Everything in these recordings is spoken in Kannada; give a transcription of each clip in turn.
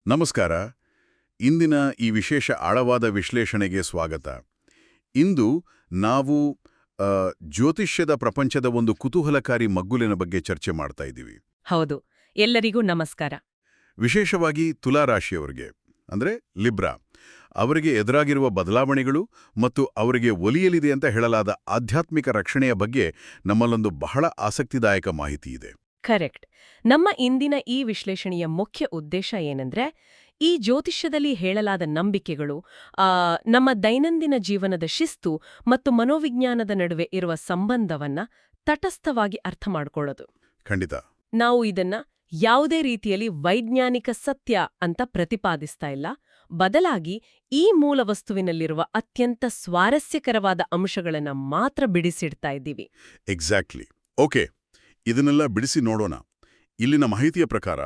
ನಮಸ್ಕಾರ. ಇಂದಿನ ಈ ವಿಶೇಷ ಆಳವಾದ ವಿಶ್ಲೇಷಣೆಗೆ ಸ್ವಾಗತ. ಇಂದು ನಾವು ಜ್ಯೋತಿಷ್ಯದ ಪ್ರಪಂಚದ ಒಂದು ಕುತೂಹಲಕಾರಿ ಮಗ್ಗುಲಿನ ಬಗ್ಗೆ ಚರ್ಚೆ ಮಾಡ್ತಾ ಇದ್ದೀವಿ. ಹೌದು, ಎಲ್ಲರಿಗೂ ನಮಸ್ಕಾರ. ವಿಶೇಷವಾಗಿ ತುಲಾರಾಶಿಯವರಿಗೆ, ಅಂದರೆ ಲಿಬ್ರಾ, ಅವರಿಗೆ ಎದುರಾಗಿರುವ ಬದಲಾವಣೆಗಳು ಮತ್ತು ಅವರಿಗೆ ಒಲಿಯಲಿದೆ ಅಂತ ಹೇಳಲಾದ ಆಧ್ಯಾತ್ಮಿಕ ರಕ್ಷಣೆಯ ಬಗ್ಗೆ ನಮ್ಮಲ್ಲೊಂದು ಬಹಳ ಆಸಕ್ತಿದಾಯಕ ಮಾಹಿತಿ ಇದೆ. ಕರೆಕ್ಟ್. ನಮ್ಮ ಇಂದಿನ ಈ ವಿಶ್ಲೇಷಣೆಯ ಮುಖ್ಯ ಉದ್ದೇಶ ಏನಂದ್ರೆ, ಈ ಜ್ಯೋತಿಷ್ಯದಲ್ಲಿ ಹೇಳಲಾದ ನಂಬಿಕೆಗಳು ನಮ್ಮ ದೈನಂದಿನ ಜೀವನದ ಶಿಸ್ತು ಮತ್ತು ಮನೋವಿಜ್ಞಾನದ ನಡುವೆ ಇರುವ ಸಂಬಂಧವನ್ನ ತಟಸ್ಥವಾಗಿ ಅರ್ಥ ಮಾಡ್ಕೊಳ್ಳೋದು. ಖಂಡಿತ. ನಾವು ಇದನ್ನ ಯಾವುದೇ ರೀತಿಯಲ್ಲಿ ವೈಜ್ಞಾನಿಕ ಸತ್ಯ ಅಂತ ಪ್ರತಿಪಾದಿಸ್ತಾ ಇಲ್ಲ, ಬದಲಾಗಿ ಈ ಮೂಲ ವಸ್ತುವಿನಲ್ಲಿರುವ ಅತ್ಯಂತ ಸ್ವಾರಸ್ಯಕರವಾದ ಅಂಶಗಳನ್ನ ಮಾತ್ರ ಬಿಡಿಸಿಡ್ತಾ ಇದ್ದೀವಿ. ಎಕ್ಸಾಕ್ಟ್ಲಿ. ಓಕೆ, ಇದನ್ನೆಲ್ಲ ಬಿಡಿಸಿ ನೋಡೋಣ. ಇಲ್ಲಿನ ಮಾಹಿತಿಯ ಪ್ರಕಾರ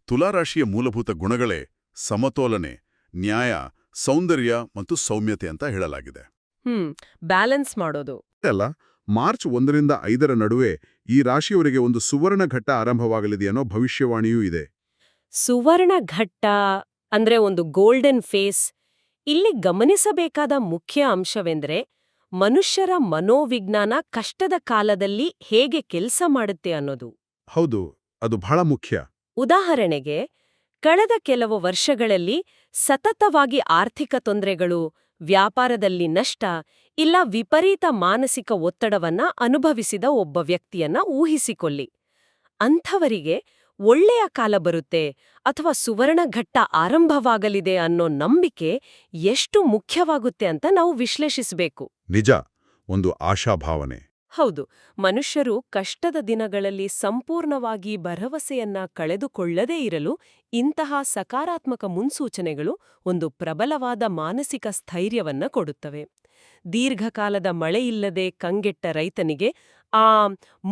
ತುಲಾರಾಶಿಯ ಮೂಲಭೂತ ಗುಣಗಳೇ ಸಮತೋಲನೆ, ನ್ಯಾಯ, ಸೌಂದರ್ಯ ಮತ್ತು ಸೌಮ್ಯತೆ ಅಂತ ಹೇಳಲಾಗಿದೆ. ಬ್ಯಾಲೆನ್ಸ್ ಮಾಡೋದು ಅಲ್ಲ. ಮಾರ್ಚ್ 1ರಿಂದ 5ರ ನಡುವೆ ಈ ರಾಶಿಯವರಿಗೆ ಒಂದು ಸುವರ್ಣ ಘಟ್ಟ ಆರಂಭವಾಗಲಿದೆಯನ್ನೋ ಭವಿಷ್ಯವಾಣಿಯೂ ಇದೆ. ಸುವರ್ಣ ಘಟ್ಟ ಅಂದ್ರೆ ಒಂದು ಗೋಲ್ಡನ್ ಫೇಸ್. ಇಲ್ಲಿ ಗಮನಿಸಬೇಕಾದ ಮುಖ್ಯ ಅಂಶವೆಂದ್ರೆ, ಮನುಷ್ಯರ ಮನೋವಿಜ್ಞಾನ ಕಷ್ಟದ ಕಾಲದಲ್ಲಿ ಹೇಗೆ ಕೆಲಸ ಮಾಡುತ್ತೆ ಅನ್ನೋದು. ಹೌದು, ಅದು ಬಹಳ ಮುಖ್ಯ. ಉದಾಹರಣೆಗೆ, ಕಳೆದ ಕೆಲವು ವರ್ಷಗಳಲ್ಲಿ ಸತತವಾಗಿ ಆರ್ಥಿಕ ತೊಂದರೆಗಳು, ವ್ಯಾಪಾರದಲ್ಲಿ ನಷ್ಟ ಇಲ್ಲ ವಿಪರೀತ ಮಾನಸಿಕ ಒತ್ತಡವನ್ನ ಅನುಭವಿಸಿದ ಒಬ್ಬ ವ್ಯಕ್ತಿಯನ್ನ ಊಹಿಸಿಕೊಳ್ಳಿ. ಅಂಥವರಿಗೆ ಒಳ್ಳೆಯ ಕಾಲ ಬರುತ್ತೆ ಅಥವಾ ಸುವರ್ಣ ಘಟ್ಟ ಆರಂಭವಾಗಲಿದೆ ಅನ್ನೋ ನಂಬಿಕೆ ಎಷ್ಟು ಮುಖ್ಯವಾಗುತ್ತೆ ಅಂತ ನಾವು ವಿಶ್ಲೇಷಿಸಬೇಕು. ನಿಜ, ಒಂದು ಆಶಾಭಾವನೆ. ಹೌದು, ಮನುಷ್ಯರು ಕಷ್ಟದ ದಿನಗಳಲ್ಲಿ ಸಂಪೂರ್ಣವಾಗಿ ಭರವಸೆಯನ್ನ ಕಳೆದುಕೊಳ್ಳದೇ ಇರಲು ಇಂತಹ ಸಕಾರಾತ್ಮಕ ಮುನ್ಸೂಚನೆಗಳು ಒಂದು ಪ್ರಬಲವಾದ ಮಾನಸಿಕ ಸ್ಥೈರ್ಯವನ್ನ ಕೊಡುತ್ತವೆ. ದೀರ್ಘಕಾಲದ ಮಳೆಯಿಲ್ಲದೆ ಕಂಗೆಟ್ಟ ರೈತನಿಗೆ ಆ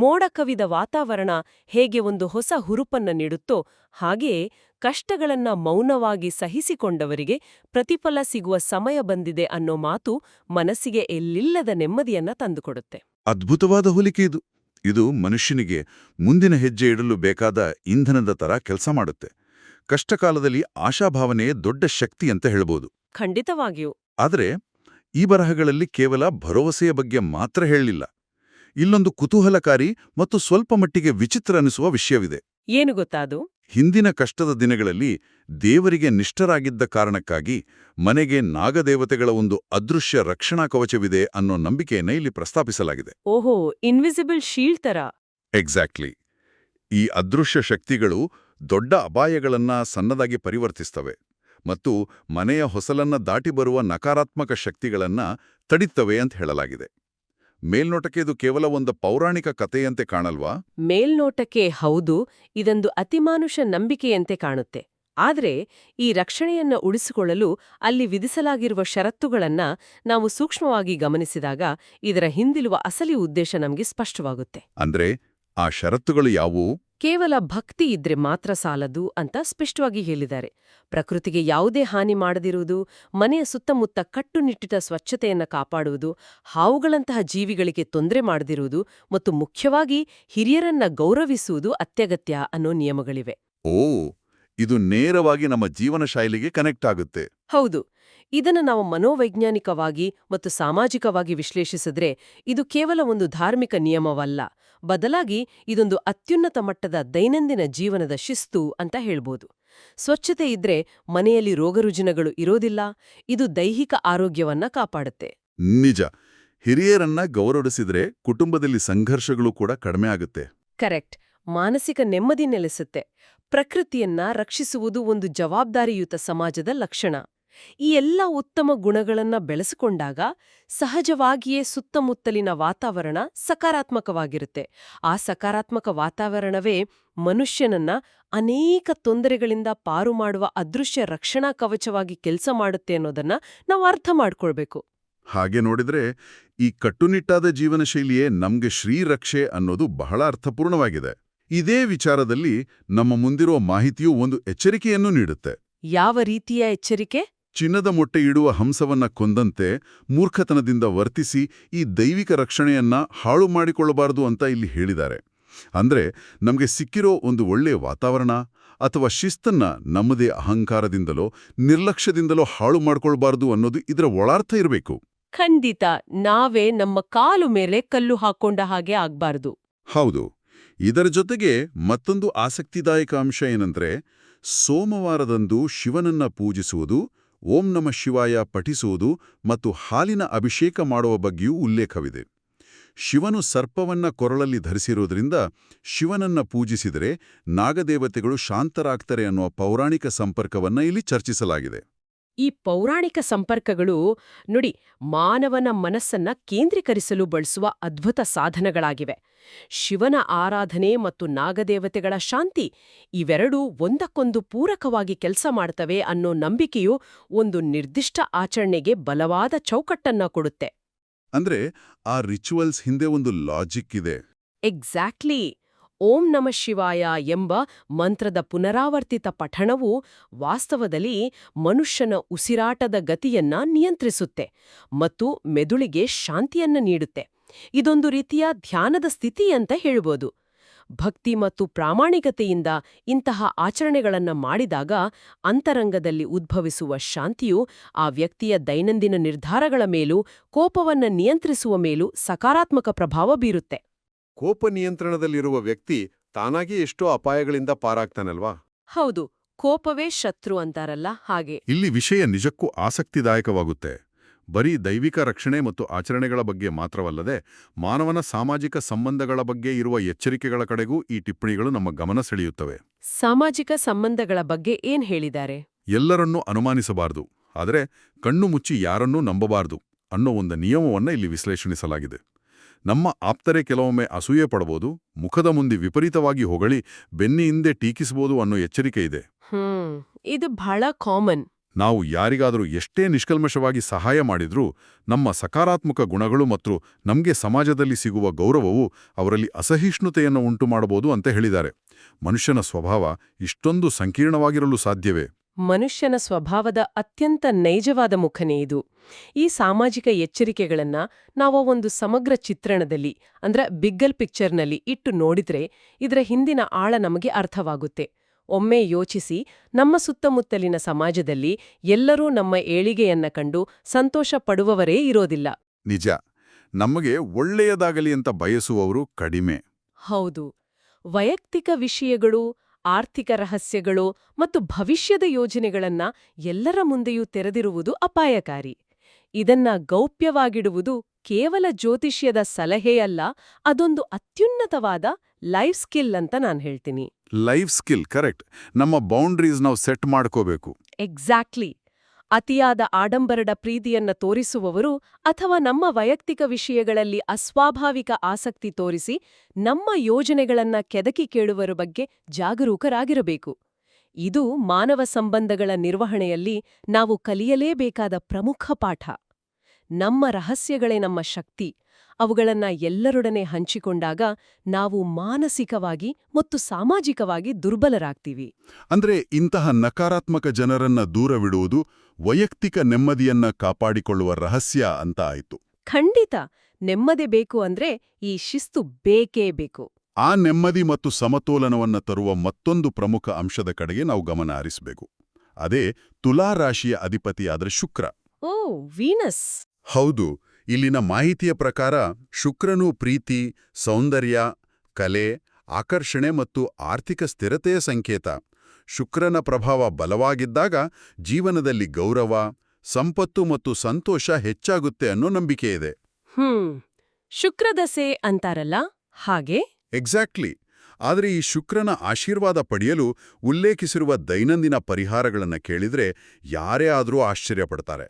ಮೋಡ ಕವಿದ ವಾತಾವರಣ ಹೇಗೆ ಒಂದು ಹೊಸ ಹುರುಪನ್ನ ನೀಡುತ್ತೋ, ಹಾಗೆಯೇ ಕಷ್ಟಗಳನ್ನ ಮೌನವಾಗಿ ಸಹಿಸಿಕೊಂಡವರಿಗೆ ಪ್ರತಿಫಲ ಸಿಗುವ ಸಮಯ ಬಂದಿದೆ ಅನ್ನೋ ಮಾತು ಮನಸ್ಸಿಗೆ ಎಲ್ಲಿಲ್ಲದ ನೆಮ್ಮದಿಯನ್ನ ತಂದುಕೊಡುತ್ತೆ. ಅದ್ಭುತವಾದ ಹೋಲಿಕೆ ಇದು. ಇದು ಮನುಷ್ಯನಿಗೆ ಮುಂದಿನ ಹೆಜ್ಜೆ ಇಡಲು ಬೇಕಾದ ಇಂಧನದ ತರ ಕೆಲಸ ಮಾಡುತ್ತೆ. ಕಷ್ಟಕಾಲದಲ್ಲಿ ಆಶಾಭಾವನೆಯೇ ದೊಡ್ಡ ಶಕ್ತಿ ಅಂತ ಹೇಳ್ಬೋದು. ಖಂಡಿತವಾಗಿಯೂ. ಆದರೆ ಈ ಬರಹಗಳಲ್ಲಿ ಕೇವಲ ಭರವಸೆಯ ಬಗ್ಗೆ ಮಾತ್ರ ಹೇಳಲಿಲ್ಲ. ಇಲ್ಲೊಂದು ಕುತೂಹಲಕಾರಿ ಮತ್ತು ಸ್ವಲ್ಪ ಮಟ್ಟಿಗೆ ವಿಚಿತ್ರ ಅನಿಸುವ ವಿಷಯವಿದೆ. ಏನು ಗೊತ್ತಾದು? ಹಿಂದಿನ ಕಷ್ಟದ ದಿನಗಳಲ್ಲಿ ದೇವರಿಗೆ ನಿಷ್ಠರಾಗಿದ್ದ ಕಾರಣಕ್ಕಾಗಿ ಮನೆಗೆ ನಾಗದೇವತೆಗಳ ಒಂದು ಅದೃಶ್ಯ ರಕ್ಷಣಾ ಕವಚವಿದೆ ಅನ್ನೋ ನಂಬಿಕೆಯನ್ನ ಇಲ್ಲಿ ಪ್ರಸ್ತಾಪಿಸಲಾಗಿದೆ. ಓಹೋ, ಇನ್ವಿಸಿಬಲ್ ಶೀಲ್ಡ್ ತರ. ಎಕ್ಸಾಕ್ಟ್ಲಿ. ಈ ಅದೃಶ್ಯ ಶಕ್ತಿಗಳು ದೊಡ್ಡ ಅಪಾಯಗಳನ್ನ ಸಣ್ಣದಾಗಿ ಪರಿವರ್ತಿಸ್ತವೆ ಮತ್ತು ಮನೆಯ ಹೊಸಲನ್ನ ದಾಟಿ ಬರುವ ನಕಾರಾತ್ಮಕ ಶಕ್ತಿಗಳನ್ನ ತಡಿತವೆ ಅಂತ ಹೇಳಲಾಗಿದೆ. ಮೇಲ್ನೋಟಕ್ಕೆ ಇದು ಕೇವಲ ಒಂದು ಪೌರಾಣಿಕ ಕಥೆಯಂತೆ ಕಾಣಲ್ವಾ? ಮೇಲ್ನೋಟಕ್ಕೆ ಹೌದು, ಇದೊಂದು ಅತಿಮಾನುಷ ನಂಬಿಕೆಯಂತೆ ಕಾಣುತ್ತೆ. ಆದ್ರೆ ಈ ರಕ್ಷಣೆಯನ್ನ ಉಳಿಸಿಕೊಳ್ಳಲು ಅಲ್ಲಿ ವಿಧಿಸಲಾಗಿರುವ ಷರತ್ತುಗಳನ್ನ ನಾವು ಸೂಕ್ಷ್ಮವಾಗಿ ಗಮನಿಸಿದಾಗ ಇದರ ಹಿಂದಿರುವ ಅಸಲಿ ಉದ್ದೇಶ ನಮಗೆ ಸ್ಪಷ್ಟವಾಗುತ್ತೆ. ಅಂದ್ರೆ ಆ ಷರತ್ತುಗಳು ಯಾವುವು? ಕೇವಲ ಭಕ್ತಿ ಇದ್ರೆ ಮಾತ್ರ ಸಾಲದು ಅಂತ ಸ್ಪಷ್ಟವಾಗಿ ಹೇಳಿದ್ದಾರೆ. ಪ್ರಕೃತಿಗೆ ಯಾವುದೇ ಹಾನಿ ಮಾಡದಿರುವುದು, ಮನೆಯ ಸುತ್ತಮುತ್ತ ಕಟ್ಟುನಿಟ್ಟಿನ ಸ್ವಚ್ಛತೆಯನ್ನ ಕಾಪಾಡುವುದು, ಹಾವುಗಳಂತಹ ಜೀವಿಗಳಿಗೆ ತೊಂದರೆ ಮಾಡದಿರುವುದು ಮತ್ತು ಮುಖ್ಯವಾಗಿ ಹಿರಿಯರನ್ನ ಗೌರವಿಸುವುದು ಅತ್ಯಗತ್ಯ ಅನ್ನೋ ನಿಯಮಗಳಿವೆ. ಓ, ಇದು ನೇರವಾಗಿ ನಮ್ಮ ಜೀವನ ಶೈಲಿಗೆ ಕನೆಕ್ಟ್ ಆಗುತ್ತೆ. ಹೌದು. ಇದನ್ನು ನಾವು ಮನೋವೈಜ್ಞಾನಿಕವಾಗಿ ಮತ್ತು ಸಾಮಾಜಿಕವಾಗಿ ವಿಶ್ಲೇಷಿಸಿದ್ರೆ ಇದು ಕೇವಲ ಒಂದು ಧಾರ್ಮಿಕ ನಿಯಮವಲ್ಲ, ಬದಲಾಗಿ ಇದೊಂದು ಅತ್ಯುನ್ನತ ಮಟ್ಟದ ದೈನಂದಿನ ಜೀವನದ ಶಿಸ್ತು ಅಂತ ಹೇಳ್ಬೋದು. ಸ್ವಚ್ಛತೆ ಇದ್ರೆ ಮನೆಯಲ್ಲಿ ರೋಗರುಜಿನಗಳು ಇರೋದಿಲ್ಲ, ಇದು ದೈಹಿಕ ಆರೋಗ್ಯವನ್ನ ಕಾಪಾಡುತ್ತೆ. ನಿಜ. ಹಿರಿಯರನ್ನ ಗೌರವಿಸಿದ್ರೆ ಕುಟುಂಬದಲ್ಲಿ ಸಂಘರ್ಷಗಳು ಕೂಡ ಕಡಿಮೆ ಆಗುತ್ತೆ. ಕರೆಕ್ಟ್. ಮಾನಸಿಕ ನೆಮ್ಮದಿ ನೆಲೆಸುತ್ತೆ. ಪ್ರಕೃತಿಯನ್ನ ರಕ್ಷಿಸುವುದು ಒಂದು ಜವಾಬ್ದಾರಿಯುತ ಸಮಾಜದ ಲಕ್ಷಣ. ಈ ಎಲ್ಲ ಉತ್ತಮ ಗುಣಗಳನ್ನ ಬೆಳೆಸಿಕೊಂಡಾಗ ಸಹಜವಾಗಿಯೇ ಸುತ್ತಮುತ್ತಲಿನ ವಾತಾವರಣ ಸಕಾರಾತ್ಮಕವಾಗಿರುತ್ತೆ. ಆ ಸಕಾರಾತ್ಮಕ ವಾತಾವರಣವೇ ಮನುಷ್ಯನನ್ನ ಅನೇಕ ತೊಂದರೆಗಳಿಂದ ಪಾರು ಮಾಡುವ ಅದೃಶ್ಯ ರಕ್ಷಣಾ ಕವಚವಾಗಿ ಕೆಲಸ ಮಾಡುತ್ತೆ ಅನ್ನೋದನ್ನ ನಾವು ಅರ್ಥ ಮಾಡ್ಕೊಳ್ಬೇಕು. ಹಾಗೆ ನೋಡಿದ್ರೆ ಈ ಕಟ್ಟುನಿಟ್ಟಾದ ಜೀವನ ಶೈಲಿಯೇ ನಮ್ಗೆ ಶ್ರೀರಕ್ಷೆ ಅನ್ನೋದು ಬಹಳ ಅರ್ಥಪೂರ್ಣವಾಗಿದೆ. ಇದೇ ವಿಚಾರದಲ್ಲಿ ನಮ್ಮ ಮುಂದಿರುವ ಮಾಹಿತಿಯೂ ಒಂದು ಎಚ್ಚರಿಕೆಯನ್ನು ನೀಡುತ್ತೆ. ಯಾವ ರೀತಿಯ ಎಚ್ಚರಿಕೆ? ಚಿನ್ನದ ಮೊಟ್ಟೆ ಇಡುವ ಹಂಸವನ್ನ ಕೊಂದಂತೆ ಮೂರ್ಖತನದಿಂದ ವರ್ತಿಸಿ ಈ ದೈವಿಕ ರಕ್ಷಣೆಯನ್ನ ಹಾಳು ಮಾಡಿಕೊಳ್ಳಬಾರದು ಅಂತ ಇಲ್ಲಿ ಹೇಳಿದ್ದಾರೆ. ಅಂದ್ರೆ ನಮ್ಗೆ ಸಿಕ್ಕಿರೋ ಒಂದು ಒಳ್ಳೆಯ ವಾತಾವರಣ, ಅಥವಾ ಶಿಸ್ತನ್ನ ನಮ್ಮದೇ ಅಹಂಕಾರದಿಂದಲೋ ನಿರ್ಲಕ್ಷ್ಯದಿಂದಲೋ ಹಾಳು ಮಾಡ್ಕೊಳ್ಬಾರ್ದು ಅನ್ನೋದು ಇದರ ಒಳಾರ್ಥ ಇರಬೇಕು. ಖಂಡಿತ ನಾವೇ ನಮ್ಮ ಕಾಲು ಮೇಲೆ ಕಲ್ಲು ಹಾಕೊಂಡ ಹಾಗೆ ಆಗ್ಬಾರ್ದು. ಹೌದು. ಇದರ ಜೊತೆಗೆ ಮತ್ತೊಂದು ಆಸಕ್ತಿದಾಯಕ ಅಂಶ ಏನಂದ್ರೆ, ಸೋಮವಾರದಂದು ಶಿವನನ್ನ ಪೂಜಿಸುವುದು, ಓಂ ನಮಃ ಶಿವಾಯ ಪಠಿಸುವುದು ಮತ್ತು ಹಾಲಿನ ಅಭಿಷೇಕ ಮಾಡುವ ಬಗ್ಗೆಯೂ ಉಲ್ಲೇಖವಿದೆ. ಶಿವನು ಸರ್ಪವನ್ನ ಕೊರಳಲ್ಲಿ ಧರಿಸಿರೋದ್ರಿಂದ ಶಿವನನ್ನ ಪೂಜಿಸಿದರೆ ನಾಗದೇವತೆಗಳು ಶಾಂತರಾಗ್ತಾರೆ ಅನ್ನುವ ಪೌರಾಣಿಕ ಸಂಪರ್ಕವನ್ನ ಇಲ್ಲಿ ಚರ್ಚಿಸಲಾಗಿದೆ. ಈ ಪೌರಾಣಿಕ ಸಂಪರ್ಕಗಳು ನೋಡಿ ಮಾನವನ ಮನಸ್ಸನ್ನ ಕೇಂದ್ರೀಕರಿಸಲು ಬಳಸುವ ಅದ್ಭುತ ಸಾಧನಗಳಾಗಿವೆ. ಶಿವನ ಆರಾಧನೆ ಮತ್ತು ನಾಗದೇವತೆಗಳ ಶಾಂತಿ ಇವೆರಡೂ ಒಂದಕ್ಕೊಂದು ಪೂರಕವಾಗಿ ಕೆಲಸ ಮಾಡ್ತವೆ ಅನ್ನೋ ನಂಬಿಕೆಯು ಒಂದು ನಿರ್ದಿಷ್ಟ ಆಚರಣೆಗೆ ಬಲವಾದ ಚೌಕಟ್ಟನ್ನ ಕೊಡುತ್ತೆ. ಅಂದ್ರೆ ಆ ರಿಚುವಲ್ಸ್ ಹಿಂದೆ ಒಂದು ಲಾಜಿಕ್ ಇದೆ. ಎಕ್ಸಾಕ್ಟ್ಲಿ. ಓಂ ನಮಃ ಶಿವಾಯ ಎಂಬ ಮಂತ್ರದ ಪುನರಾವರ್ತಿತ ಪಠಣವು ವಾಸ್ತವದಲ್ಲಿ ಮನುಷ್ಯನ ಉಸಿರಾಟದ ಗತಿಯನ್ನ ನಿಯಂತ್ರಿಸುತ್ತೆ ಮತ್ತು ಮೆದುಳಿಗೆ ಶಾಂತಿಯನ್ನ ನೀಡುತ್ತೆ. ಇದೊಂದು ರೀತಿಯ ಧ್ಯಾನದ ಸ್ಥಿತಿ ಅಂತ ಹೇಳ್ಬೋದು. ಭಕ್ತಿ ಮತ್ತು ಪ್ರಾಮಾಣಿಕತೆಯಿಂದ ಇಂತಹ ಆಚರಣೆಗಳನ್ನ ಮಾಡಿದಾಗ ಅಂತರಂಗದಲ್ಲಿ ಉದ್ಭವಿಸುವ ಶಾಂತಿಯು ಆ ವ್ಯಕ್ತಿಯ ದೈನಂದಿನ ನಿರ್ಧಾರಗಳ ಮೇಲೂ ಕೋಪವನ್ನ ನಿಯಂತ್ರಿಸುವ ಮೇಲೂ ಸಕಾರಾತ್ಮಕ ಪ್ರಭಾವ ಬೀರುತ್ತೆ. ಕೋಪ ನಿಯಂತ್ರಣದಲ್ಲಿರುವ ವ್ಯಕ್ತಿ ತಾನಾಗಿ ಎಷ್ಟೋ ಅಪಾಯಗಳಿಂದ ಪಾರಾಗ್ತಾನಲ್ವಾ? ಹೌದು, ಕೋಪವೇ ಶತ್ರು ಅಂತಾರಲ್ಲ ಹಾಗೆ. ಇಲ್ಲಿ ವಿಷಯ ನಿಜಕ್ಕೂ ಆಸಕ್ತಿದಾಯಕವಾಗುತ್ತೆ. ಬರೀ ದೈವಿಕ ರಕ್ಷಣೆ ಮತ್ತು ಆಚರಣೆಗಳ ಬಗ್ಗೆ ಮಾತ್ರವಲ್ಲದೆ ಮಾನವನ ಸಾಮಾಜಿಕ ಸಂಬಂಧಗಳ ಬಗ್ಗೆ ಇರುವ ಎಚ್ಚರಿಕೆಗಳ ಕಡೆಗೂ ಈ ಟಿಪ್ಪಣಿಗಳು ನಮ್ಮ ಗಮನ ಸೆಳೆಯುತ್ತವೆ. ಸಾಮಾಜಿಕ ಸಂಬಂಧಗಳ ಬಗ್ಗೆ ಏನ್ ಹೇಳಿದ್ದಾರೆ? ಎಲ್ಲರನ್ನೂ ಅನುಮಾನಿಸಬಾರದು, ಆದರೆ ಕಣ್ಣು ಮುಚ್ಚಿ ಯಾರನ್ನೂ ನಂಬಬಾರದು ಅನ್ನೋ ಒಂದು ನಿಯಮವನ್ನ ಇಲ್ಲಿ ವಿಶ್ಲೇಷಿಸಲಾಗಿದೆ. ನಮ್ಮ ಆಪ್ತರೇ ಕೆಲವೊಮ್ಮೆ ಅಸೂಯೆ ಪಡಬಹುದು, ಮುಖದ ಮುಂದೆ ವಿಪರೀತವಾಗಿ ಹೊಗಳಿ ಬೆನ್ನಿ ಹಿಂದೆ ಟೀಕಿಸಬಹುದು ಅನ್ನೋ ಎಚ್ಚರಿಕೆ ಇದೆ. ಇದು ಬಹಳ ಕಾಮನ್. ನಾವು ಯಾರಿಗಾದರೂ ಎಷ್ಟೇ ನಿಷ್ಕಲ್ಮಶವಾಗಿ ಸಹಾಯ ಮಾಡಿದ್ರೂ ನಮ್ಮ ಸಕಾರಾತ್ಮಕ ಗುಣಗಳು ಮತ್ತು ನಮಗೆ ಸಮಾಜದಲ್ಲಿ ಸಿಗುವ ಗೌರವವು ಅವರಲ್ಲಿ ಅಸಹಿಷ್ಣುತೆಯನ್ನು ಉಂಟು ಮಾಡಬಹುದು ಅಂತ ಹೇಳಿದ್ದಾರೆ. ಮನುಷ್ಯನ ಸ್ವಭಾವ ಇಷ್ಟೊಂದು ಸಂಕೀರ್ಣವಾಗಿರಲು ಸಾಧ್ಯವೇ? ಮನುಷ್ಯನ ಸ್ವಭಾವದ ಅತ್ಯಂತ ನೈಜವಾದ ಮುಖನೇ ಇದು. ಈ ಸಾಮಾಜಿಕ ಎಚ್ಚರಿಕೆಗಳನ್ನ ನಾವು ಒಂದು ಸಮಗ್ರ ಚಿತ್ರಣದಲ್ಲಿ ಬಿಗ್ಗಲ್ ಪಿಕ್ಚರ್ನಲ್ಲಿ ಇಟ್ಟು ನೋಡಿದ್ರೆ ಇದರ ಹಿಂದಿನ ಆಳ ನಮಗೆ ಅರ್ಥವಾಗುತ್ತೆ. ಒಮ್ಮೆ ಯೋಚಿಸಿ, ನಮ್ಮ ಸುತ್ತಮುತ್ತಲಿನ ಸಮಾಜದಲ್ಲಿ ಎಲ್ಲರೂ ನಮ್ಮ ಏಳಿಗೆಯನ್ನ ಕಂಡು ಸಂತೋಷ ಪಡುವವರೇ ಇರೋದಿಲ್ಲ. ನಿಜ. ನಮಗೆ ಒಳ್ಳೆಯದಾಗಲಿ ಅಂತ ಬಯಸುವವರು ಕಡಿಮೆ. ಹೌದು. ವೈಯಕ್ತಿಕ ವಿಷಯಗಳು, ಆರ್ಥಿಕ ರಹಸ್ಯಗಳು ಮತ್ತು ಭವಿಷ್ಯದ ಯೋಜನೆಗಳನ್ನ ಎಲ್ಲರ ಮುಂದೆಯೂ ತೆರೆದಿರುವುದು ಅಪಾಯಕಾರಿ. ಇದನ್ನ ಗೌಪ್ಯವಾಗಿಡುವುದು ಕೇವಲ ಜ್ಯೋತಿಷ್ಯದ ಸಲಹೆಯಲ್ಲ, ಅದೊಂದು ಅತ್ಯುನ್ನತವಾದ ಲೈಫ್ ಸ್ಕಿಲ್ ಅಂತ ನಾನು ಹೇಳ್ತೀನಿ. Life skill, correct. ನಮ್ಮ ಬೌಂಡ್ರೀಸ್ ನಾವು ಸೆಟ್ ಮಾಡ್ಕೋಬೇಕು. ಎಕ್ಸಾಕ್ಟ್ಲಿ. ಅತಿಯಾದ ಆಡಂಬರದ ಪ್ರೀತಿಯನ್ನ ತೋರಿಸುವವರು ಅಥವಾ ನಮ್ಮ ವೈಯಕ್ತಿಕ ವಿಷಯಗಳಲ್ಲಿ ಅಸ್ವಾಭಾವಿಕ ಆಸಕ್ತಿ ತೋರಿಸಿ ನಮ್ಮ ಯೋಜನೆಗಳನ್ನ ಕೆದಕಿ ಕೇಳುವರ ಬಗ್ಗೆ ಜಾಗರೂಕರಾಗಿರಬೇಕು. ಇದು ಮಾನವ ಸಂಬಂಧಗಳ ನಿರ್ವಹಣೆಯಲ್ಲಿ ನಾವು ಕಲಿಯಲೇಬೇಕಾದ ಪ್ರಮುಖ ಪಾಠ. ನಮ್ಮ ರಹಸ್ಯಗಳೇ ನಮ್ಮ ಶಕ್ತಿ. ಅವುಗಳನ್ನ ಎಲ್ಲರೊಡನೆ ಹಂಚಿಕೊಂಡಾಗ ನಾವು ಮಾನಸಿಕವಾಗಿ ಮತ್ತು ಸಾಮಾಜಿಕವಾಗಿ ದುರ್ಬಲರಾಗ್ತೀವಿ. ಅಂದ್ರೆ ಇಂತಹ ನಕಾರಾತ್ಮಕ ಜನರನ್ನ ದೂರವಿಡುವುದು ವೈಯಕ್ತಿಕ ನೆಮ್ಮದಿಯನ್ನ ಕಾಪಾಡಿಕೊಳ್ಳುವ ರಹಸ್ಯ ಅಂತ ಆಯಿತು. ಖಂಡಿತ. ನೆಮ್ಮದಿ ಬೇಕು ಅಂದ್ರೆ ಈ ಶಿಸ್ತು ಬೇಕೇ ಬೇಕು. ಆ ನೆಮ್ಮದಿ ಮತ್ತು ಸಮತೋಲನವನ್ನ ತರುವ ಮತ್ತೊಂದು ಪ್ರಮುಖ ಅಂಶದ ಕಡೆಗೆ ನಾವು ಗಮನ ಹರಿಸಬೇಕು. ಅದೇ ತುಲಾ ರಾಶಿಯ ಅಧಿಪತಿಯಾದ ಶುಕ್ರ. ಓ, ವೀನಸ್. ಹೌದು. ಇಲ್ಲಿನ ಮಾಹಿತಿಯ ಪ್ರಕಾರ ಶುಕ್ರನು ಪ್ರೀತಿ, ಸೌಂದರ್ಯ, ಕಲೆ, ಆಕರ್ಷಣೆ ಮತ್ತು ಆರ್ಥಿಕ ಸ್ಥಿರತೆಯ ಸಂಕೇತ. ಶುಕ್ರನ ಪ್ರಭಾವ ಬಲವಾಗಿದ್ದಾಗ ಜೀವನದಲ್ಲಿ ಗೌರವ, ಸಂಪತ್ತು ಮತ್ತು ಸಂತೋಷ ಹೆಚ್ಚಾಗುತ್ತೆ ಅನ್ನೋ ನಂಬಿಕೆಯಿದೆ. ಶುಕ್ರದಸೆ ಅಂತಾರಲ್ಲ ಹಾಗೆ. ಎಕ್ಸಾಕ್ಟ್ಲಿ. ಆದರೆ ಈ ಶುಕ್ರನ ಆಶೀರ್ವಾದ ಪಡೆಯಲು ಉಲ್ಲೇಖಿಸಿರುವ ದೈನಂದಿನ ಪರಿಹಾರಗಳನ್ನು ಕೇಳಿದ್ರೆ ಯಾರೇ ಆದರೂ ಆಶ್ಚರ್ಯಪಡ್ತಾರೆ.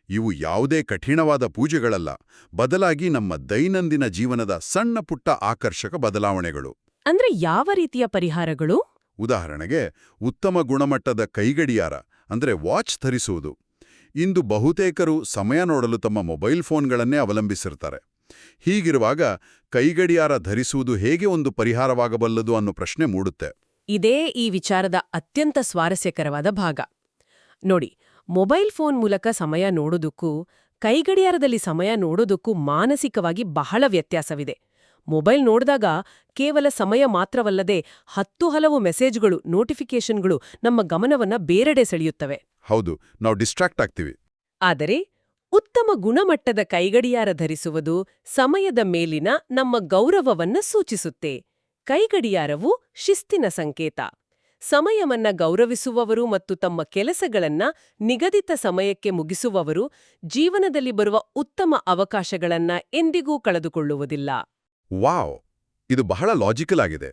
ಇವು ಯಾವುದೇ ಕಠಿಣವಾದ ಪೂಜೆಗಳಲ್ಲ, ಬದಲಾಗಿ ನಮ್ಮ ದೈನಂದಿನ ಜೀವನದ ಸಣ್ಣ ಪುಟ್ಟ ಆಕರ್ಷಕ ಬದಲಾವಣೆಗಳು. ಅಂದ್ರೆ ಯಾವ ರೀತಿಯ ಪರಿಹಾರಗಳು? ಉದಾಹರಣೆಗೆ, ಉತ್ತಮ ಗುಣಮಟ್ಟದ ಕೈಗಡಿಯಾರ ಅಂದ್ರೆ ವಾಚ್ ಧರಿಸುವುದು. ಇಂದು ಬಹುತೇಕರು ಸಮಯ ನೋಡಲು ತಮ್ಮ ಮೊಬೈಲ್ ಫೋನ್ಗಳನ್ನೇ ಅವಲಂಬಿಸಿರ್ತಾರೆ. ಹೀಗಿರುವಾಗ ಕೈಗಡಿಯಾರ ಧರಿಸುವುದು ಹೇಗೆ ಒಂದು ಪರಿಹಾರವಾಗಬಲ್ಲದು ಅನ್ನೋ ಪ್ರಶ್ನೆ ಮೂಡುತ್ತೆ. ಇದೇ ಈ ವಿಚಾರದ ಅತ್ಯಂತ ಸ್ವಾರಸ್ಯಕರವಾದ ಭಾಗ. ನೋಡಿ, ಮೊಬೈಲ್ ಫೋನ್ ಮೂಲಕ ಸಮಯ ನೋಡೋದಕ್ಕೂ ಕೈಗಡಿಯಾರದಲ್ಲಿ ಸಮಯ ನೋಡೋದಕ್ಕೂ ಮಾನಸಿಕವಾಗಿ ಬಹಳ ವ್ಯತ್ಯಾಸವಿದೆ. ಮೊಬೈಲ್ ನೋಡಿದಾಗ ಕೇವಲ ಸಮಯ ಮಾತ್ರವಲ್ಲದೆ 10 ಹಲವು ಮೆಸೇಜ್ಗಳು, ನೋಟಿಫಿಕೇಷನ್ಗಳು ನಮ್ಮ ಗಮನವನ್ನ ಬೇರೆಡೆ ಸೆಳೆಯುತ್ತವೆ. ಹೌದು, ನಾವು ಡಿಸ್ಟ್ರಾಕ್ಟ್ ಆಗ್ತೀವಿ. ಆದರೆ ಉತ್ತಮ ಗುಣಮಟ್ಟದ ಕೈಗಡಿಯಾರ ಧರಿಸುವುದು ಸಮಯದ ಮೇಲಿನ ನಮ್ಮ ಗೌರವವನ್ನ ಸೂಚಿಸುತ್ತೆ. ಕೈಗಡಿಯಾರವು ಶಿಸ್ತಿನ ಸಂಕೇತ. ಸಮಯವನ್ನ ಗೌರವಿಸುವವರು ಮತ್ತು ತಮ್ಮ ಕೆಲಸಗಳನ್ನ ನಿಗದಿತ ಸಮಯಕ್ಕೆ ಮುಗಿಸುವವರು ಜೀವನದಲ್ಲಿ ಬರುವ ಉತ್ತಮ ಅವಕಾಶಗಳನ್ನ ಎಂದಿಗೂ ಕಳೆದುಕೊಳ್ಳುವುದಿಲ್ಲ. ವಾವ್! ಇದು ಬಹಳ ಲಾಜಿಕಲ್ ಆಗಿದೆ.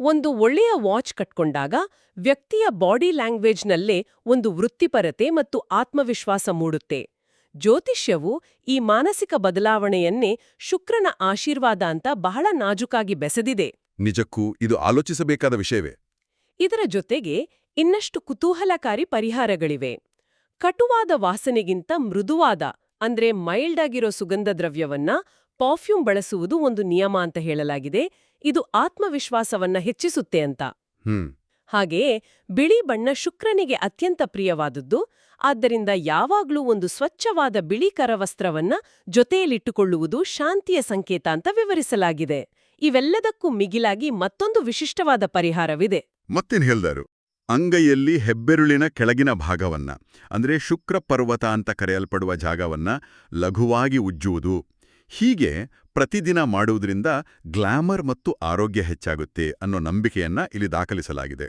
ಒಂದು ಒಳ್ಳೆಯ ವಾಚ್ ಕಟ್ಕೊಂಡಾಗ ವ್ಯಕ್ತಿಯ ಬಾಡಿ ಲ್ಯಾಂಗ್ವೇಜ್ನಲ್ಲೇ ಒಂದು ವೃತ್ತಿಪರತೆ ಮತ್ತು ಆತ್ಮವಿಶ್ವಾಸ ಮೂಡುತ್ತೆ. ಜ್ಯೋತಿಷ್ಯವು ಈ ಮಾನಸಿಕ ಬದಲಾವಣೆಯನ್ನೇ ಶುಕ್ರನ ಆಶೀರ್ವಾದ ಅಂತ ಬಹಳ ನಾಜುಕಾಗಿ ಬೆಸೆದಿದೆ. ನಿಜಕ್ಕೂ ಇದು ಆಲೋಚಿಸಬೇಕಾದ ವಿಷಯವೇ. ಇದರ ಜೊತೆಗೆ ಇನ್ನಷ್ಟು ಕುತೂಹಲಕಾರಿ ಪರಿಹಾರಗಳಿವೆ. ಕಟುವಾದ ವಾಸನೆಗಿಂತ ಮೃದುವಾದ ಅಂದ್ರೆ ಮೈಲ್ಡ್ ಆಗಿರೋ ಸುಗಂಧ ದ್ರವ್ಯವನ್ನ ಪರ್ಫ್ಯೂಮ್ ಬಳಸುವುದು ಒಂದು ನಿಯಮ ಅಂತ ಹೇಳಲಾಗಿದೆ. ಇದು ಆತ್ಮವಿಶ್ವಾಸವನ್ನ ಹೆಚ್ಚಿಸುತ್ತೆ ಅಂತ. ಹಾಗೆಯೇ ಬಿಳಿ ಬಣ್ಣ ಶುಕ್ರನಿಗೆ ಅತ್ಯಂತ ಪ್ರಿಯವಾದದ್ದು. ಆದ್ದರಿಂದ ಯಾವಾಗ್ಲೂ ಒಂದು ಸ್ವಚ್ಛವಾದ ಬಿಳಿ ಕರವಸ್ತ್ರವನ್ನ ಜೊತೆಯಲ್ಲಿಟ್ಟುಕೊಳ್ಳುವುದು ಶಾಂತಿಯ ಸಂಕೇತ ಅಂತ ವಿವರಿಸಲಾಗಿದೆ. ಇವೆಲ್ಲದಕ್ಕೂ ಮಿಗಿಲಾಗಿ ಮತ್ತೊಂದು ವಿಶಿಷ್ಟವಾದ ಪರಿಹಾರವಿದೆ. ಮತ್ತೇನ್ ಹೇಳ್ದಾರು? ಅಂಗೈಯಲ್ಲಿ ಹೆಬ್ಬೆರುಳಿನ ಕೆಳಗಿನ ಭಾಗವನ್ನ, ಅಂದ್ರೆ ಶುಕ್ರ ಪರ್ವತ ಅಂತ ಕರೆಯಲ್ಪಡುವ ಜಾಗವನ್ನ ಲಘುವಾಗಿ ಉಜ್ಜುವುದು. ಹೀಗೆ ಪ್ರತಿದಿನ ಮಾಡುವುದರಿಂದ ಗ್ಲಾಮರ್ ಮತ್ತು ಆರೋಗ್ಯ ಹೆಚ್ಚಾಗುತ್ತೆ ಅನ್ನೋ ನಂಬಿಕೆಯನ್ನ ಇಲ್ಲಿ ದಾಖಲಿಸಲಾಗಿದೆ.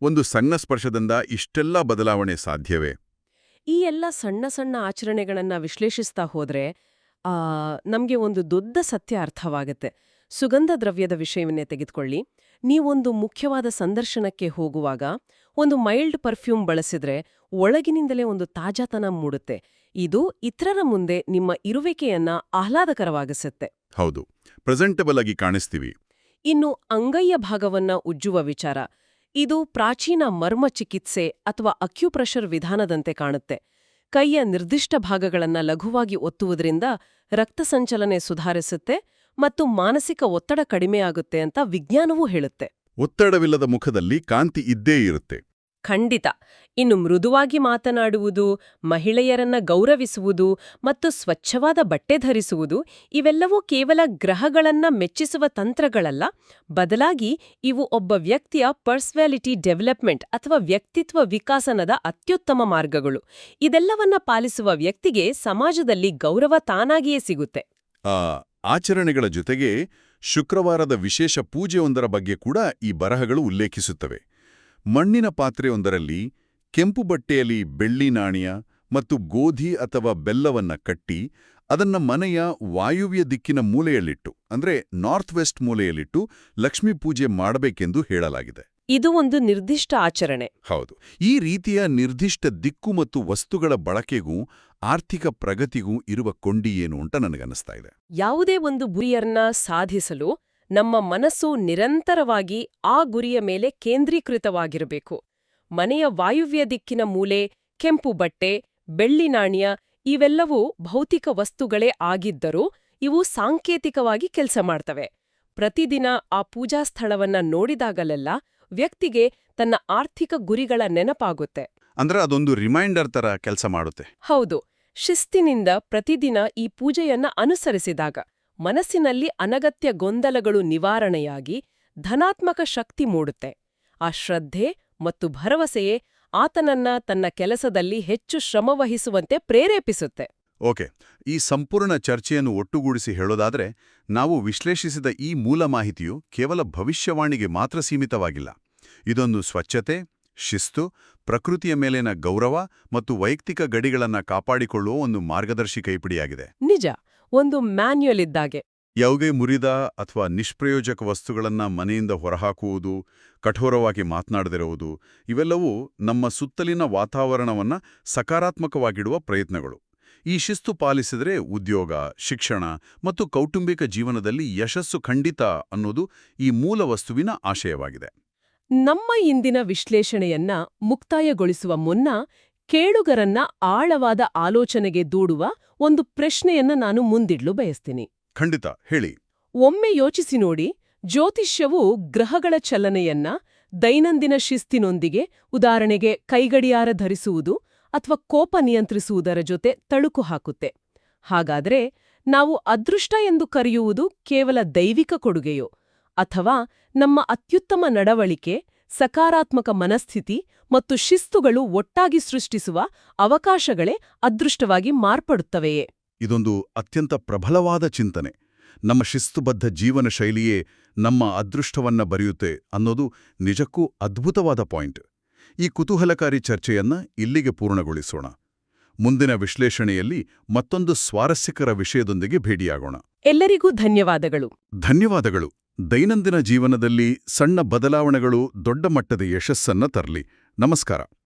ಒಂದು ಸಣ್ಣ ಸ್ಪರ್ಶದಿಂದ ಇಷ್ಟೆಲ್ಲ ಬದಲಾವಣೆ ಸಾಧ್ಯವೇ? ಈ ಎಲ್ಲ ಸಣ್ಣ ಸಣ್ಣ ಆಚರಣೆಗಳನ್ನ ವಿಶ್ಲೇಷಿಸ್ತಾ ಹೋದ್ರೆ ನಮ್ಗೆ ಒಂದು ದೊಡ್ಡ ಸತ್ಯ ಅರ್ಥವಾಗುತ್ತೆ. ಸುಗಂಧ ದ್ರವ್ಯದ ವಿಷಯವನ್ನೇ ತೆಗೆದುಕೊಳ್ಳಿ. ನೀವೊಂದು ಮುಖ್ಯವಾದ ಸಂದರ್ಶನಕ್ಕೆ ಹೋಗುವಾಗ ಒಂದು ಮೈಲ್ಡ್ ಪರ್ಫ್ಯೂಮ್ ಬಳಸಿದ್ರೆ ಒಳಗಿನಿಂದಲೇ ಒಂದು ತಾಜಾತನ ಮೂಡುತ್ತೆ. ಇದು ಇತರರ ಮುಂದೆ ನಿಮ್ಮ ಇರುವಿಕೆಯನ್ನ ಆಹ್ಲಾದಕರವಾಗಿಸುತ್ತೆ. ಹೌದು, ಪ್ರೆಸೆಂಟಬಲ್ ಆಗಿ ಕಾಣಿಸ್ತೀವಿ. ಇನ್ನು ಅಂಗೈಯ ಭಾಗವನ್ನ ಉಜ್ಜುವ ವಿಚಾರ, ಇದು ಪ್ರಾಚೀನ ಮರ್ಮ ಚಿಕಿತ್ಸೆ ಅಥವಾ ಅಕ್ಯುಪ್ರೆಷರ್ ವಿಧಾನದಂತೆ ಕಾಣುತ್ತೆ. ಕೈಯ ನಿರ್ದಿಷ್ಟ ಭಾಗಗಳನ್ನ ಲಘುವಾಗಿ ಒತ್ತುವುದರಿಂದ ರಕ್ತ ಸಂಚಲನೆ ಸುಧಾರಿಸುತ್ತೆ ಮತ್ತು ಮಾನಸಿಕ ಒತ್ತಡ ಕಡಿಮೆಯಾಗುತ್ತೆ ಅಂತ ವಿಜ್ಞಾನವೂ ಹೇಳುತ್ತೆ. ಒತ್ತಡವಿಲ್ಲದ ಮುಖದಲ್ಲಿ ಕಾಂತಿ ಇದ್ದೇ ಇರುತ್ತೆ. ಖಂಡಿತ. ಇನ್ನು ಮೃದುವಾಗಿ ಮಾತನಾಡುವುದು, ಮಹಿಳೆಯರನ್ನ ಗೌರವಿಸುವುದು ಮತ್ತು ಸ್ವಚ್ಛವಾದ ಬಟ್ಟೆ ಧರಿಸುವುದು ಇವೆಲ್ಲವೂ ಕೇವಲ ಗ್ರಹಗಳನ್ನ ಮೆಚ್ಚಿಸುವ ತಂತ್ರಗಳಲ್ಲ, ಬದಲಾಗಿ ಇವು ಒಬ್ಬ ವ್ಯಕ್ತಿಯ ಪರ್ಸನಾಲಿಟಿ ಡೆವಲಪ್ಮೆಂಟ್ ಅಥವಾ ವ್ಯಕ್ತಿತ್ವ ವಿಕಾಸನದ ಅತ್ಯುತ್ತಮ ಮಾರ್ಗಗಳು. ಇದೆಲ್ಲವನ್ನ ಪಾಲಿಸುವ ವ್ಯಕ್ತಿಗೆ ಸಮಾಜದಲ್ಲಿ ಗೌರವ ತಾನಾಗಿಯೇ ಸಿಗುತ್ತೆ. ಆಚರಣೆಗಳ ಜೊತೆಗೆ ಶುಕ್ರವಾರದ ವಿಶೇಷ ಪೂಜೆಯೊಂದರ ಬಗ್ಗೆ ಕೂಡ ಈ ಬರಹಗಳು ಉಲ್ಲೇಖಿಸುತ್ತವೆ. ಮಣ್ಣಿನ ಪಾತ್ರೆಯೊಂದರಲ್ಲಿ ಕೆಂಪು ಬಟ್ಟೆಯಲ್ಲಿ ಬೆಳ್ಳಿ ನಾಣ್ಯ ಮತ್ತು ಗೋಧಿ ಅಥವಾ ಬೆಲ್ಲವನ್ನ ಕಟ್ಟಿ ಅದನ್ನ ಮನೆಯ ವಾಯುವ್ಯ ದಿಕ್ಕಿನ ಮೂಲೆಯಲ್ಲಿಟ್ಟು, ಅಂದ್ರೆ ನಾರ್ತ್ ವೆಸ್ಟ್ ಮೂಲೆಯಲ್ಲಿಟ್ಟು ಲಕ್ಷ್ಮೀ ಪೂಜೆ ಮಾಡಬೇಕೆಂದು ಹೇಳಲಾಗಿದೆ. ಇದು ಒಂದು ನಿರ್ದಿಷ್ಟ ಆಚರಣೆ. ಹೌದು. ಈ ರೀತಿಯ ನಿರ್ದಿಷ್ಟ ದಿಕ್ಕು ಮತ್ತು ವಸ್ತುಗಳ ಬಳಕೆಗೂ ಆರ್ಥಿಕ ಪ್ರಗತಿಗೂ ಇರುವ ಕೊಂಡಿ ಏನು ಅಂತ ನನಗನ್ನಿಸ್ತಾ ಇದೆ. ಯಾವುದೇ ಒಂದು ಗುರಿಯನ್ನ ಸಾಧಿಸಲು ನಮ್ಮ ಮನಸ್ಸು ನಿರಂತರವಾಗಿ ಆ ಗುರಿಯ ಮೇಲೆ ಕೇಂದ್ರೀಕೃತವಾಗಿರಬೇಕು. ಮನೆಯ ವಾಯುವ್ಯ ದಿಕ್ಕಿನ ಮೂಲೆ, ಕೆಂಪು ಬಟ್ಟೆ, ಬೆಳ್ಳಿ ನಾಣ್ಯ ಇವೆಲ್ಲವೂ ಭೌತಿಕ ವಸ್ತುಗಳೇ ಆಗಿದ್ದರೂ ಇವು ಸಾಂಕೇತಿಕವಾಗಿ ಕೆಲಸ ಮಾಡ್ತವೆ. ಪ್ರತಿದಿನ ಆ ಪೂಜಾ ಸ್ಥಳವನ್ನ ನೋಡಿದಾಗಲೆಲ್ಲ ವ್ಯಕ್ತಿಗೆ ತನ್ನ ಆರ್ಥಿಕ ಗುರಿಗಳ ನೆನಪಾಗುತ್ತೆ. ಅಂದ್ರೆ ಅದೊಂದು ರಿಮೈಂಡರ್ ತರ ಕೆಲಸ ಮಾಡುತ್ತೆ. ಹೌದು. ಶಿಸ್ತಿನಿಂದ ಪ್ರತಿದಿನ ಈ ಪೂಜೆಯನ್ನ ಅನುಸರಿಸಿದಾಗ ಮನಸ್ಸಿನಲ್ಲಿ ಅನಗತ್ಯ ಗೊಂದಲಗಳು ನಿವಾರಣೆಯಾಗಿ ಧನಾತ್ಮಕ ಶಕ್ತಿ ಮೂಡುತ್ತೆ. ಆ ಶ್ರದ್ಧೆ ಮತ್ತು ಭರವಸೆಯೇ ಆತನನ್ನ ತನ್ನ ಕೆಲಸದಲ್ಲಿ ಹೆಚ್ಚು ಶ್ರಮವಹಿಸುವಂತೆ ಪ್ರೇರೇಪಿಸುತ್ತೆ. ಓಕೆ, ಈ ಸಂಪೂರ್ಣ ಚರ್ಚೆಯನ್ನು ಒಟ್ಟುಗೂಡಿಸಿ ಹೇಳೋದಾದ್ರೆ, ನಾವು ವಿಶ್ಲೇಷಿಸಿದ ಈ ಮೂಲ ಮಾಹಿತಿಯು ಕೇವಲ ಭವಿಷ್ಯವಾಣಿಗೆ ಮಾತ್ರ ಸೀಮಿತವಾಗಿಲ್ಲ. ಇದೊಂದು ಸ್ವಚ್ಛತೆ, ಶಿಸ್ತು, ಪ್ರಕೃತಿಯ ಮೇಲಿನ ಗೌರವ ಮತ್ತು ವೈಯಕ್ತಿಕ ಗಡಿಗಳನ್ನ ಕಾಪಾಡಿಕೊಳ್ಳುವ ಒಂದು ಮಾರ್ಗದರ್ಶಿ ಕೈಪಿಡಿಯಾಗಿದೆ. ನಿಜ, ಒಂದು ಮ್ಯಾನ್ಯುಯಲ್ ಇದ್ದಾಗೆ. ಯಾವುದೇ ಮುರಿದ ಅಥವಾ ನಿಷ್ಪ್ರಯೋಜಕ ವಸ್ತುಗಳನ್ನ ಮನೆಯಿಂದ ಹೊರಹಾಕುವುದು, ಕಠೋರವಾಗಿ ಮಾತನಾಡದಿರುವುದು ಇವೆಲ್ಲವೂ ನಮ್ಮ ಸುತ್ತಲಿನ ವಾತಾವರಣವನ್ನ ಸಕಾರಾತ್ಮಕವಾಗಿಡುವ ಪ್ರಯತ್ನಗಳು. ಈ ಶಿಸ್ತು ಪಾಲಿಸಿದರೆ ಉದ್ಯೋಗ, ಶಿಕ್ಷಣ ಮತ್ತು ಕೌಟುಂಬಿಕ ಜೀವನದಲ್ಲಿ ಯಶಸ್ಸು ಖಂಡಿತ ಅನ್ನೋದು ಈ ಮೂಲ ವಸ್ತುವಿನ ಆಶಯವಾಗಿದೆ. ನಮ್ಮ ಇಂದಿನ ವಿಶ್ಲೇಷಣೆಯನ್ನ ಮುಕ್ತಾಯಗೊಳಿಸುವ ಮುನ್ನ ಕೇಳುಗರನ್ನ ಆಳವಾದ ಆಲೋಚನೆಗೆ ದೂಡುವ ಒಂದು ಪ್ರಶ್ನೆಯನ್ನ ನಾನು ಮುಂದಿಡ್ಲು ಬಯಸ್ತೀನಿ. ಖಂಡಿತ, ಹೇಳಿ. ಒಮ್ಮೆ ಯೋಚಿಸಿ ನೋಡಿ, ಜ್ಯೋತಿಷ್ಯವು ಗ್ರಹಗಳ ಚಲನೆಯನ್ನ ದೈನಂದಿನ ಶಿಸ್ತಿನೊಂದಿಗೆ, ಉದಾಹರಣೆಗೆ ಕೈಗಡಿಯಾರ ಧರಿಸುವುದು ಅಥವಾ ಕೋಪ ನಿಯಂತ್ರಿಸುವುದರ ಜೊತೆ ತಳುಕು ಹಾಕುತ್ತೆ. ಹಾಗಾದ್ರೆ ನಾವು ಅದೃಷ್ಟ ಎಂದು ಕರೆಯುವುದು ಕೇವಲ ದೈವಿಕ ಕೊಡುಗೆಯೋ ಅಥವಾ ನಮ್ಮ ಅತ್ಯುತ್ತಮ ನಡವಳಿಕೆ, ಸಕಾರಾತ್ಮಕ ಮನಸ್ಥಿತಿ ಮತ್ತು ಶಿಸ್ತುಗಳು ಒಟ್ಟಾಗಿ ಸೃಷ್ಟಿಸುವ ಅವಕಾಶಗಳೇ ಅದೃಷ್ಟವಾಗಿ ಮಾರ್ಪಡುತ್ತವೆಯೇ? ಇದೊಂದು ಅತ್ಯಂತ ಪ್ರಬಲವಾದ ಚಿಂತನೆ. ನಮ್ಮ ಶಿಸ್ತುಬದ್ಧ ಜೀವನ ಶೈಲಿಯೇ ನಮ್ಮ ಅದೃಷ್ಟವನ್ನ ಬರೆಯುತ್ತೆ ಅನ್ನೋದು ನಿಜಕ್ಕೂ ಅದ್ಭುತವಾದ ಪಾಯಿಂಟ್. ಈ ಕುತೂಹಲಕಾರಿ ಚರ್ಚೆಯನ್ನ ಇಲ್ಲಿಗೆ ಪೂರ್ಣಗೊಳಿಸೋಣ. ಮುಂದಿನ ವಿಶ್ಲೇಷಣೆಯಲ್ಲಿ ಮತ್ತೊಂದು ಸ್ವಾರಸ್ಯಕರ ವಿಷಯದೊಂದಿಗೆ ಭೇಟಿಯಾಗೋಣ. ಎಲ್ಲರಿಗೂ ಧನ್ಯವಾದಗಳು. ಧನ್ಯವಾದಗಳು. ದೈನಂದಿನ ಜೀವನದಲ್ಲಿ ಸಣ್ಣ ಬದಲಾವಣೆಗಳು ದೊಡ್ಡ ಮಟ್ಟದ ಯಶಸ್ಸನ್ನ ತರಲಿ. ನಮಸ್ಕಾರ.